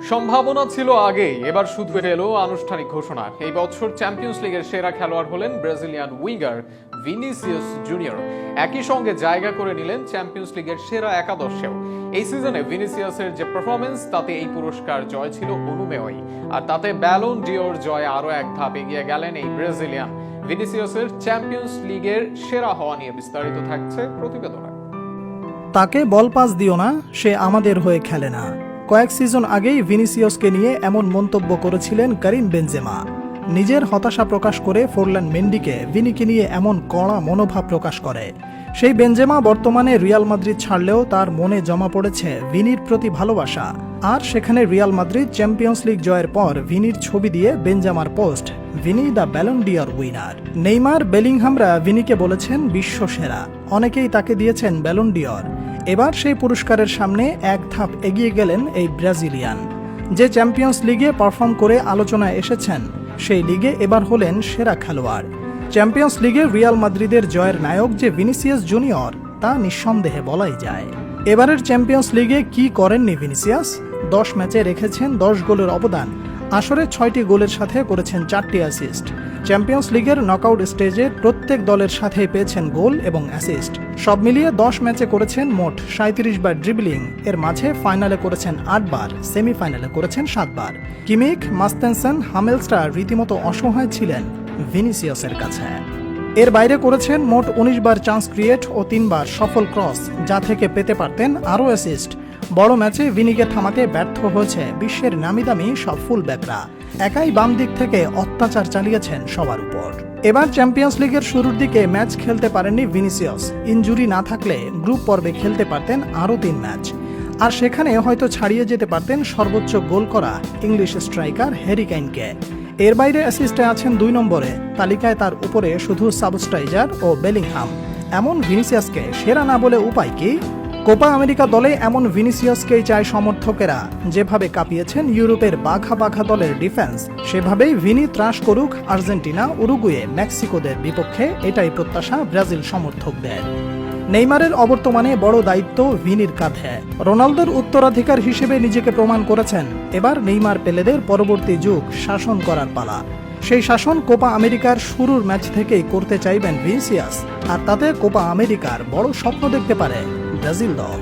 সম্ভাবনা ছিল আগেই, এবার শুধু এলো আনুষ্ঠানিক ঘোষণা। এই বছর চ্যাম্পিয়ন্স লিগের সেরা খেলোয়াড় হলেন ব্রাজিলিয়ান উইঙ্গার ভিনিসিয়াস জুনিয়র। একই সঙ্গে জায়গা করে নিলেন চ্যাম্পিয়ন্স লিগের সেরা একাদশেও। এই সিজনে ভিনিসিয়াসের যে পারফরমেন্স, তাতে এই পুরস্কার জয় ছিল অনুমেয়ই। আর তাতে ব্যালন ডিওর জয়ে আরও এক ধাপ এগিয়ে গেলেন এই ব্রাজিলিয়ান। ভিনিসিয়াসের চ্যাম্পিয়ন্স লিগের সেরা হওয়া নিয়ে বিস্তারিত থাকছে প্রতিবেদনে। তাকে বল পাস দিও না, সে আমাদের হয়ে খেলে না। কয়েক সিজন আগেই ভিনিসিয়াসকে নিয়ে এমন মন্তব্য করেছিলেন কারিম বেনজেমা। নিজের হতাশা প্রকাশ করে ফোরলান মেন্ডিকে ভিনিকে নিয়ে এমন কড়া মনোভাব প্রকাশ করে। সেই বেনজেমা বর্তমানে রিয়াল মাদ্রিদ ছাড়লেও তার মনে জমা পড়েছে ভিনির প্রতি ভালোবাসা। আর সেখানে রিয়াল মাদ্রিদ চ্যাম্পিয়ন্স লিগ জয়ের পর ভিনির ছবি দিয়ে বেনজেমার post, Vini the Ballon d'Or winner. Neymar, বেলিংহামরা ভিনিকে বলেছেন বিশ্ব সেরা, অনেকেই তাকে দিয়েছেন ব্যালন ডিওর। এবার সেই পুরস্কারের সামনে এক ধাপ এগিয়ে গেলেন এই ব্রাজিলিয়ান। যে চ্যাম্পিয়ন্স লিগে পারফর্ম করে আলোচনায় এসেছেন, সেই লিগে এবার হলেন সেরা খেলোয়াড়। চ্যাম্পিয়ন্স লিগে রিয়াল মাদ্রিদের জয়ের নায়ক যে ভিনিসিয়াস জুনিয়র, তা নিঃসন্দেহে বলাই যায়। এবারের চ্যাম্পিয়ন্স লিগে কি করেননি ভিনিসিয়াস? 10 ম্যাচে রেখেছেন 10 গোলের অবদান। আসরে 6টি গোলের সাথে করেছেন 4টি অ্যাসিস্ট। চ্যাম্পিয়ন্স লিগের নকআউট স্টেজে প্রত্যেক দলের সাথে পেয়েছেন গোল এবং অ্যাসিস্ট। সব মিলিয়ে 10 ম্যাচে করেছেন মোট 37 বার ড্রিবলিং। এর মাঝে ফাইনালে করেছেন 8 বার, সেমিফাইনালে করেছেন 7 বার। কিমিক, মাস্তেনসেন, হামেলস্টার রীতিমতো অসহায় ছিলেন ভিনিসিয়াসের কাছে। এর বাইরে করেছেন মোট 19 বার চান্স ক্রিয়েট ও 3 বার সফল ক্রস, যা থেকে পেতে পারতেন আরও অ্যাসিস্ট। বড় ম্যাচে ভিনিকে থামাতে ব্যর্থ হয়েছে বিশ্বের নামিদামি সব ফুলব্যাকরা। একাই বাম দিক থেকে অত্যাচার চালিয়েছেন সবার উপর। এবার চ্যাম্পিয়ন্স লিগের শুরুর দিকে ম্যাচ খেলতে পারেননি ভিনিসিয়াস। ইনজুরি না থাকলে গ্রুপ পর্বে খেলতে পারতেন আরও 3 ম্যাচ। আর সেখানে হয়তো ছাড়িয়ে যেতে পারতেন সর্বোচ্চ গোল করা ইংলিশ স্ট্রাইকার হ্যারি কেইনকে। এর বাইরে অ্যাসিস্টে আছেন 2 নম্বরে, তালিকায় তার উপরে শুধু সাবস্টাইজার ও বেলিংহাম। এমন ভিনিসিয়াসকে সেরা না বলে উপায় কি? কোপা আমেরিকা দলে এমন ভিনিসিয়াসকেই চায় সমর্থকেরা। যেভাবে কাঁপিয়েছেন ইউরোপের বাঘা বাঘা দলের ডিফেন্স, সেভাবেই ভিনি ত্রাস করুক আর্জেন্টিনা, উরুগুয়ে, মেক্সিকোদের বিপক্ষে, এটাই প্রত্যাশা ব্রাজিল সমর্থকদের। নেইমারের অবর্তমানে বড় দায়িত্ব ভিনির কাঁধে। রোনালদোর উত্তরাধিকার হিসেবে নিজেকে প্রমাণ করেছেন। এবার নেইমার পেলেদের পরবর্তী যুগ শাসন করার পালা। সেই শাসন কোপা আমেরিকার শুরুর ম্যাচ থেকেই করতে চাইবেন ভিনিসিয়াস। আর তাতে কোপা আমেরিকার বড় স্বপ্ন দেখতে পারে ব্রাজিল দল।